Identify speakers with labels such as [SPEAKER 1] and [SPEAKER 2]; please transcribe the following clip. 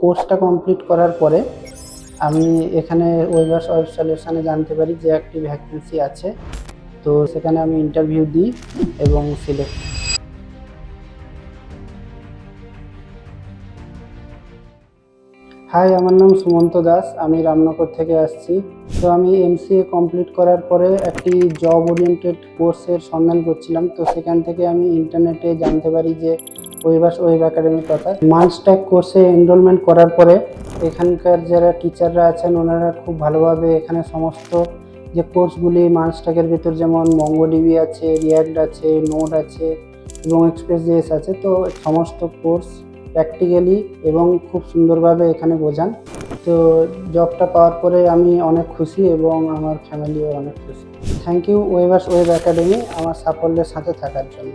[SPEAKER 1] কোর্সটা কমপ্লিট করার পরে আমি এখানে ওয়েব সলিউশনে জানতে পারি যে একটি ভ্যাকেন্সি আছে। তো সেখানে আমি ইন্টারভিউ দিই এবং সিলেক্ট। হাই, আমার নাম সুমন্ত দাস, আমি রামনগর থেকে আসছি। তো আমি এমসিএ কমপ্লিট করার পরে একটি জব ওরিয়েন্টেড কোর্সের সন্ধান করছিলাম। তো সেখান থেকে আমি ইন্টারনেটে জানতে পারি যে ওয়েব একাডেমির কথা। MERN Stack কোর্সে এনরোলমেন্ট করার পরে এখানকার যারা টিচাররা আছেন ওনারা খুব ভালোভাবে এখানে সমস্ত যে কোর্সগুলি MERN Stack-এর ভিতর, যেমন মঙ্গোডিবি আছে, রিয়াক্ট আছে, নোড আছে এবং এক্সপ্রেস.js আছে। তো সমস্ত কোর্স প্র্যাকটিক্যালি এবং খুব সুন্দরভাবে এখানে বোঝান। তো জবটা পাওয়ার পরে আমি অনেক খুশি এবং আমার ফ্যামিলিও অনেক খুশি। থ্যাংক ইউ ওয়েব একাডেমি আমার সাফল্যের সাথে থাকার জন্য।